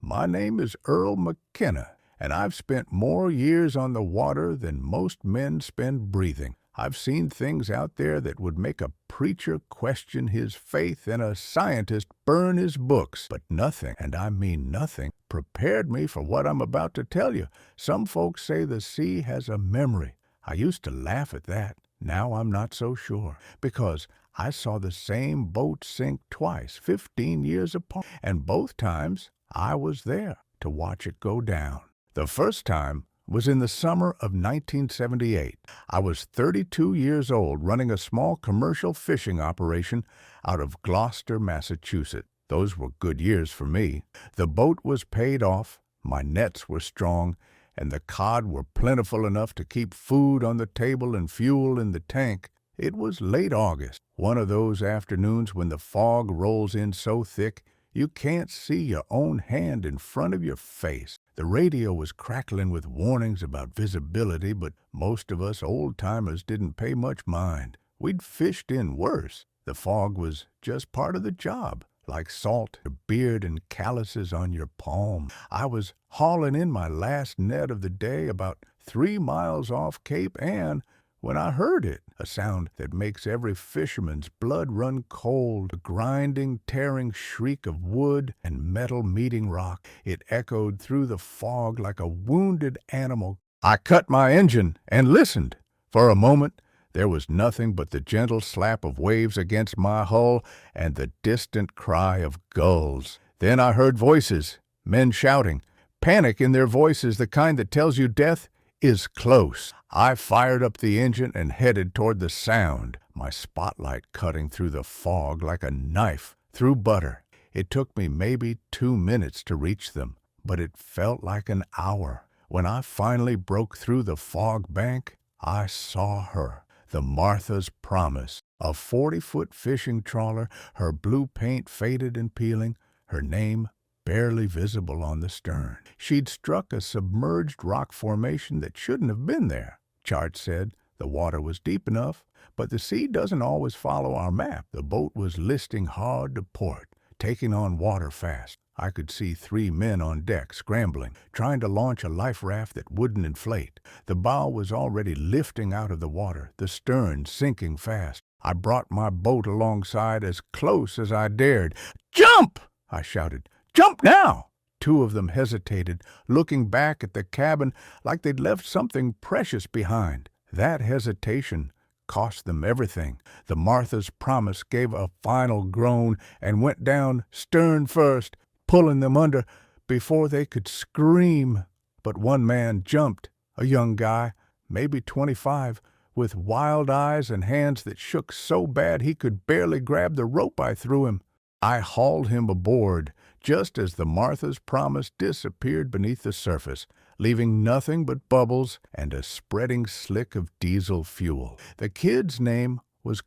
My name is Earl McKenna, and I've spent more years on the water than most men spend breathing. I've seen things out there that would make a preacher question his faith and a scientist burn his books. But nothing, and I mean nothing, prepared me for what I'm about to tell you. Some folks say the sea has a memory. I used to laugh at that. Now I'm not so sure, because I saw the same boat sink twice, 15 years apart, and both times I was there to watch it go down. The first time was in the summer of 1978. I was 32 years old, running a small commercial fishing operation out of Gloucester, Massachusetts. Those were good years for me. The boat was paid off, my nets were strong, and the cod were plentiful enough to keep food on the table and fuel in the tank. It was late August, one of those afternoons when the fog rolls in so thick you can't see your own hand in front of your face. The radio was crackling with warnings about visibility, but most of us old-timers didn't pay much mind. We'd fished in worse. The fog was just part of the job, like salt, your beard, and calluses on your palm. I was hauling in my last net of the day about 3 miles off Cape Ann when I heard it, a sound that makes every fisherman's blood run cold, a grinding, tearing shriek of wood and metal meeting rock. It echoed through the fog like a wounded animal. I cut my engine and listened. For a moment, there was nothing but the gentle slap of waves against my hull and the distant cry of gulls. Then I heard voices, men shouting. Panic in their voices, the kind that tells you death is close. I fired up the engine and headed toward the sound, my spotlight cutting through the fog like a knife through butter. It took me maybe 2 minutes to reach them, but it felt like an hour. When I finally broke through the fog bank, I saw her, the Martha's Promise, a 40-foot fishing trawler, her blue paint faded and peeling, her name barely visible on the stern. She'd struck a submerged rock formation that shouldn't have been there. Chart said the water was deep enough, but the sea doesn't always follow our map. The boat was listing hard to port, taking on water fast. I could see 3 men on deck scrambling, trying to launch a life raft that wouldn't inflate. The bow was already lifting out of the water, the stern sinking fast. I brought my boat alongside as close as I dared. "Jump!" I shouted. "Jump now!" 2 of them hesitated, looking back at the cabin like they'd left something precious behind. That hesitation cost them everything. The Martha's Promise gave a final groan and went down stern first, pulling them under before they could scream. But one man jumped, a young guy, maybe 25, with wild eyes and hands that shook so bad he could barely grab the rope I threw him. I hauled him aboard just as the Martha's Promise disappeared beneath the surface, leaving nothing but bubbles and a spreading slick of diesel fuel. The kid's name was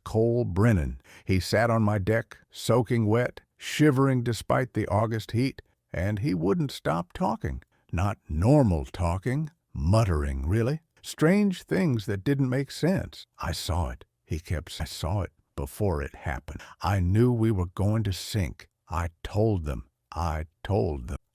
Brennan. He sat on my deck, soaking wet, shivering despite the August heat, and he wouldn't stop talking. Not normal talking, muttering, really. Strange things that didn't make sense. I saw it, he kept saying. I saw it before it happened. I knew we were going to sink. I told them. I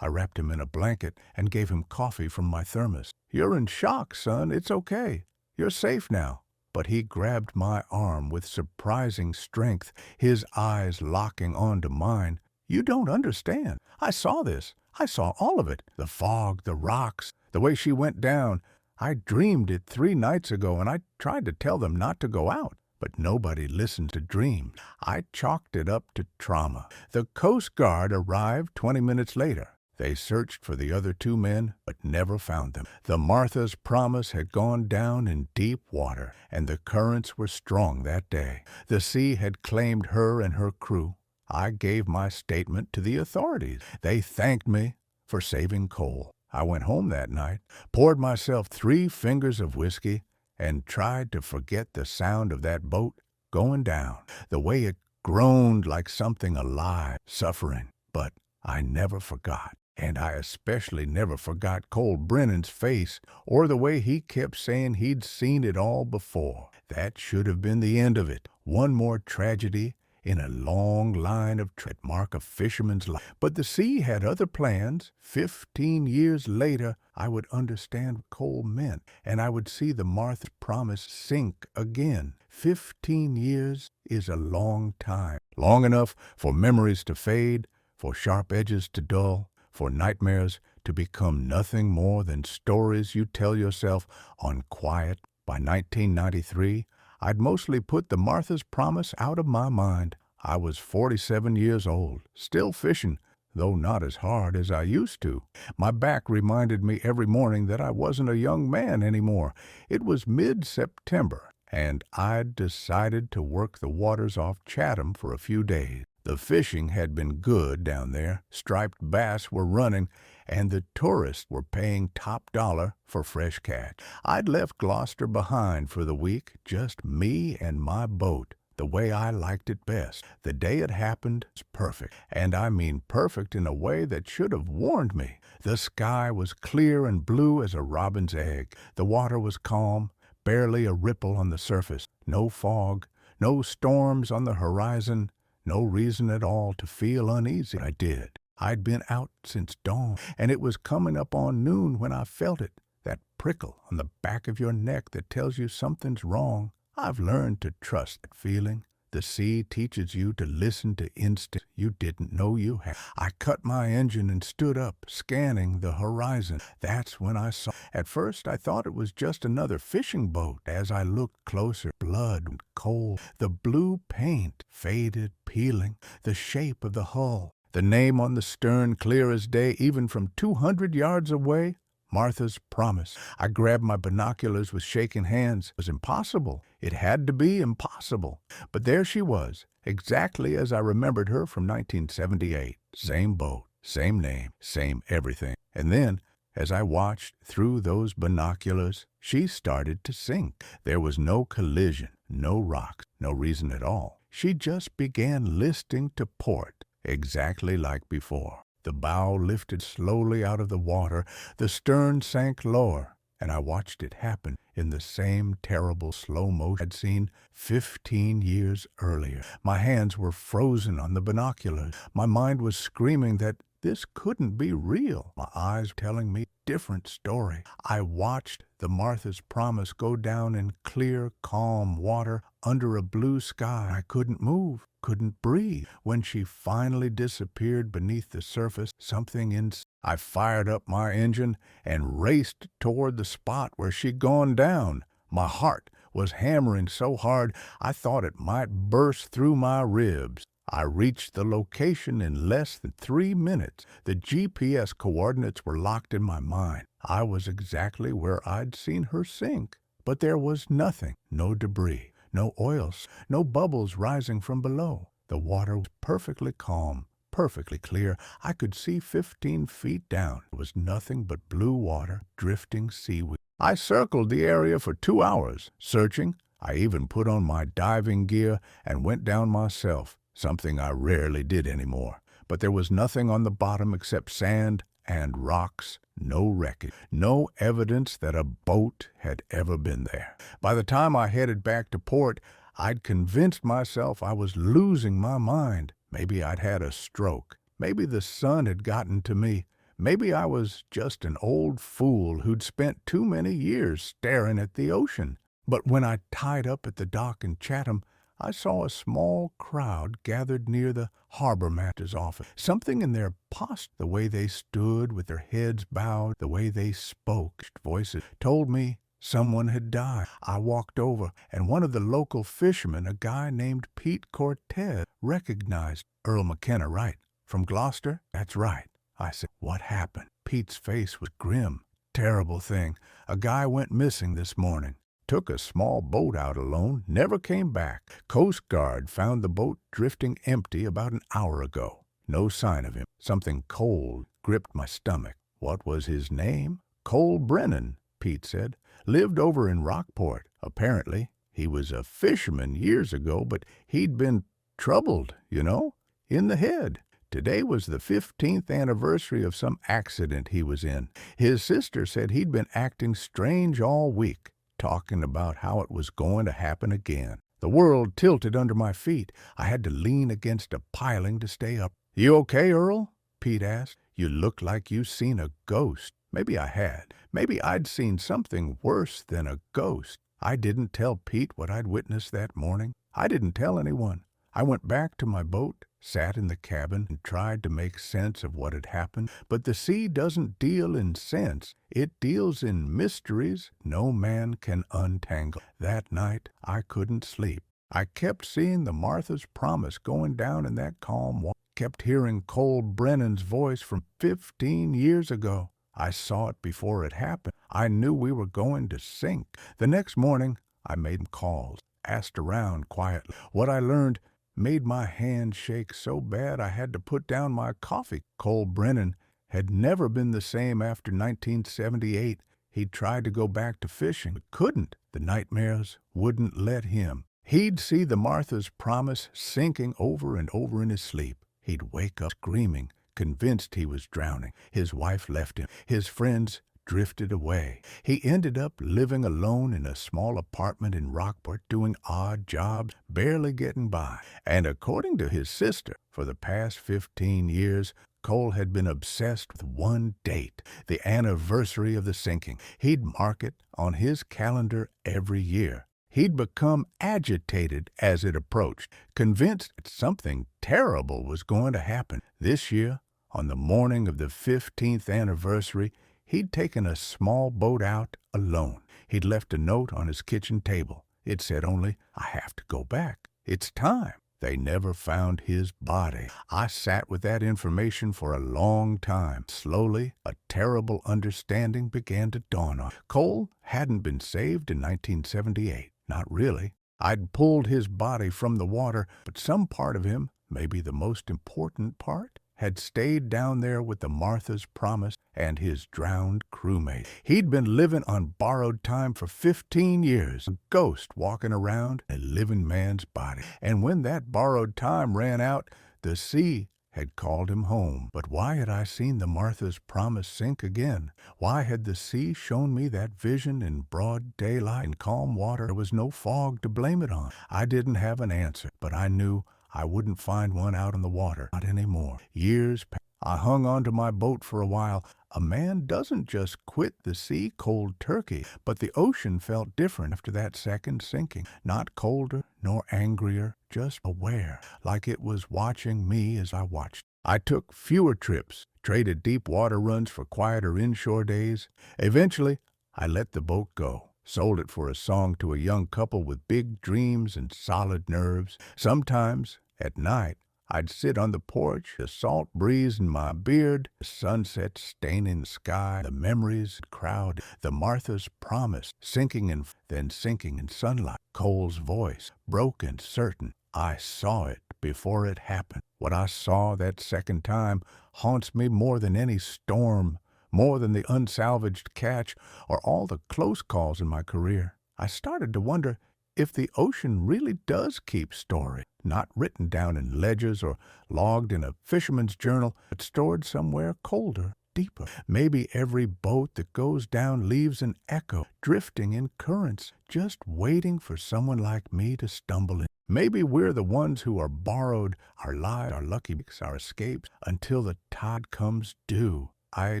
wrapped him in a blanket and gave him coffee from my thermos. "You're in shock, son. It's okay. You're safe now." But he grabbed my arm with surprising strength, his eyes locking onto mine. "You don't understand. I saw this. I saw all of it. The fog, the rocks, the way she went down. I dreamed it 3 nights ago, and I tried to tell them not to go out. But nobody listened to dreams. I chalked it up to trauma. The Coast Guard arrived 20 minutes later. They searched for the other 2 men, but never found them. The Martha's Promise had gone down in deep water, and the currents were strong that day. The sea had claimed her and her crew. I gave my statement to the authorities. They thanked me for saving coal. I went home that night, poured myself 3 fingers of whiskey, and tried to forget the sound of that boat going down, the way it groaned like something alive, suffering. But I never forgot, and I especially never forgot Brennan's face or the way he kept saying he'd seen it all before. That should have been the end of it. One more tragedy in a long line of that mark a fisherman's life. But the sea had other plans. 15 years later, I would understand what coal meant, and I would see the Martha's Promise sink again. 15 years is a long time. Long enough for memories to fade, for sharp edges to dull, for nightmares to become nothing more than stories you tell yourself on quiet. By 1993, I'd mostly put the Martha's Promise out of my mind. I was 47 years old, still fishing, though not as hard as I used to. My back reminded me every morning that I wasn't a young man anymore. It was mid-September, and I'd decided to work the waters off Chatham for a few days. The fishing had been good down there. Striped bass were running, and the tourists were paying top dollar for fresh catch. I'd left Gloucester behind for the week, just me and my boat, the way I liked it best. The day it happened was perfect, and I mean perfect in a way that should have warned me. The sky was clear and blue as a robin's egg. The water was calm, barely a ripple on the surface. No fog, no storms on the horizon. No reason at all to feel uneasy. I did. I'd been out since dawn, and it was coming up on noon when I felt it, that prickle on the back of your neck that tells you something's wrong. I've learned to trust that feeling. The sea teaches you to listen to instinct you didn't know you had. I cut my engine and stood up, scanning the horizon. That's when I saw. At first, I thought it was just another fishing boat. As I looked closer, blood and coal, the blue paint faded, peeling, the shape of the hull, the name on the stern clear as day, even from 200 yards away. Martha's Promise. I grabbed my binoculars with shaking hands. It was impossible. It had to be impossible. But there she was, exactly as I remembered her from 1978. Same boat, same name, same everything. And then, as I watched through those binoculars, she started to sink. There was no collision, no rocks, no reason at all. She just began listing to port, exactly like before. The bow lifted slowly out of the water, the stern sank lower, and I watched it happen in the same terrible slow motion I'd seen 15 years earlier. My hands were frozen on the binoculars. My mind was screaming that this couldn't be real. My eyes telling me a different story. I watched the Martha's Promise go down in clear, calm water under a blue sky. I couldn't move, couldn't breathe. When she finally disappeared beneath the surface, something inside. I fired up my engine and raced toward the spot where she'd gone down. My heart was hammering so hard I thought it might burst through my ribs. I reached the location in less than 3 minutes. The GPS coordinates were locked in my mind. I was exactly where I'd seen her sink. But there was nothing, no debris, no oils, no bubbles rising from below. The water was perfectly calm, perfectly clear. I could see 15 feet down. It was nothing but blue water, drifting seaweed. I circled the area for 2 hours, searching. I even put on my diving gear and went down myself, something I rarely did anymore. But there was nothing on the bottom except sand and rocks, no wreckage, no evidence that a boat had ever been there. By the time I headed back to port, I'd convinced myself I was losing my mind. Maybe I'd had a stroke. Maybe the sun had gotten to me. Maybe I was just an old fool who'd spent too many years staring at the ocean. But when I tied up at the dock in Chatham, I saw a small crowd gathered near the harbor master's office. Something in their posture, the way they stood with their heads bowed, the way they spoke, voices, told me someone had died. I walked over, and one of the local fishermen, a guy named Pete Cortez, recognized Earl McKenna, right? From Gloucester? That's right. I said, what happened? Pete's face was grim. Terrible thing. A guy went missing this morning. Took a small boat out alone, never came back. Coast Guard found the boat drifting empty about an hour ago. No sign of him. Something cold gripped my stomach. What was his name? Cole Brennan, Pete said. Lived over in Rockport. Apparently, he was a fisherman years ago, but he'd been troubled, in the head. Today was the 15th anniversary of some accident he was in. His sister said he'd been acting strange all week, talking about how it was going to happen again. The world tilted under my feet. I had to lean against a piling to stay up. "You okay, Earl?" Pete asked. "You look like you seen a ghost." Maybe I had. Maybe I'd seen something worse than a ghost. I didn't tell Pete what I'd witnessed that morning. I didn't tell anyone. I went back to my boat, sat in the cabin, and tried to make sense of what had happened. But the sea doesn't deal in sense. It deals in mysteries no man can untangle. That night, I couldn't sleep. I kept seeing the Martha's Promise going down in that calm water. Kept hearing Cole Brennan's voice from 15 years ago. I saw it before it happened. I knew we were going to sink. The next morning, I made calls, asked around quietly. What I learned made my hand shake so bad I had to put down my coffee. Cole Brennan had never been the same after 1978. He'd tried to go back to fishing, but couldn't. The nightmares wouldn't let him. He'd see the Martha's Promise sinking over and over in his sleep. He'd wake up screaming, convinced he was drowning. His wife left him. His friends drifted away. He ended up living alone in a small apartment in Rockport, doing odd jobs, barely getting by. And according to his sister, for the past 15 years, Cole had been obsessed with one date, the anniversary of the sinking. He'd mark it on his calendar every year. He'd become agitated as it approached, convinced that something terrible was going to happen. This year, on the morning of the 15th anniversary, he'd taken a small boat out alone. He'd left a note on his kitchen table. It said only, "I have to go back. It's time." They never found his body. I sat with that information for a long time. Slowly, a terrible understanding began to dawn on me. Cole hadn't been saved in 1978. Not really. I'd pulled his body from the water, but some part of him, maybe the most important part, had stayed down there with the Martha's Promise and his drowned crewmate. He'd been living on borrowed time for 15 years, a ghost walking around a living man's body. And when that borrowed time ran out, the sea had called him home. But why had I seen the Martha's Promise sink again? Why had the sea shown me that vision in broad daylight and calm water? There was no fog to blame it on. I didn't have an answer, but I knew I wouldn't find one out on the water. Not anymore. Years passed. I hung onto my boat for a while. A man doesn't just quit the sea cold turkey, but the ocean felt different after that second sinking. Not colder nor angrier, just aware, like it was watching me as I watched. I took fewer trips, traded deep water runs for quieter inshore days. Eventually, I let the boat go. Sold it for a song to a young couple with big dreams and solid nerves. Sometimes, at night, I'd sit on the porch, the salt breeze in my beard, the sunset staining the sky, the memories crowd, the Martha's Promise sinking in sunlight. Cole's voice, broken, certain. I saw it before it happened. What I saw that second time haunts me more than any storm, more than the unsalvaged catch or all the close calls in my career. I started to wonder if the ocean really does keep story, not written down in ledgers or logged in a fisherman's journal, but stored somewhere colder, deeper. Maybe every boat that goes down leaves an echo, drifting in currents, just waiting for someone like me to stumble in. Maybe we're the ones who are borrowed, our lives, our lucky breaks, our escapes, until the tide comes due. I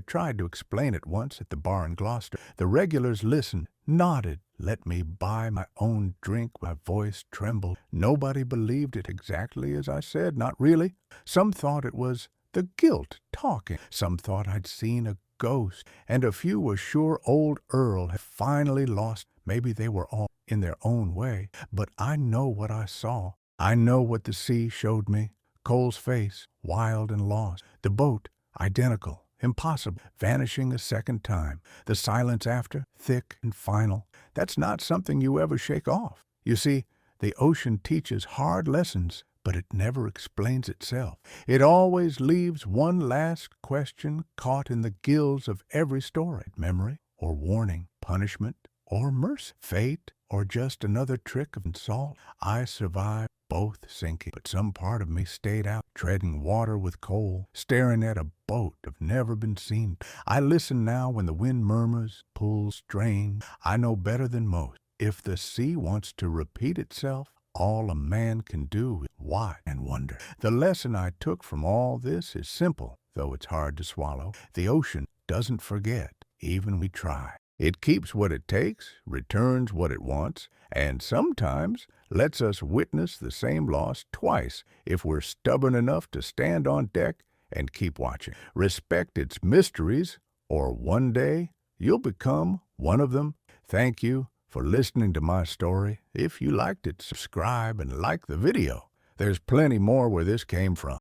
tried to explain it once at the bar in Gloucester. The regulars listened, nodded, let me buy my own drink. My voice trembled. Nobody believed it exactly as I said, not really. Some thought it was the guilt talking. Some thought I'd seen a ghost. And a few were sure old Earl had finally lost. Maybe they were all in their own way. But I know what I saw. I know what the sea showed me. Cole's face, wild and lost. The boat, identical. Impossible, vanishing a second time. The silence after, thick and final. That's not something you ever shake off. You see, the ocean teaches hard lessons, but it never explains itself. It always leaves one last question caught in the gills of every story. Memory or warning, punishment or mercy, fate or just another trick of salt. I survived both sinking, but some part of me stayed out, treading water with Cole, staring at a boat I've never been seen. I listen now when the wind murmurs, pulls, strains. I know better than most. If the sea wants to repeat itself, All a man can do is watch and wonder. The lesson I took from all this is simple, though it's hard to swallow. The ocean doesn't forget, even we try. It keeps what it takes, returns what it wants, and sometimes lets us witness the same loss twice if we're stubborn enough to stand on deck and keep watching. Respect its mysteries, or one day you'll become one of them. Thank you for listening to my story. If you liked it, subscribe and like the video. There's plenty more where this came from.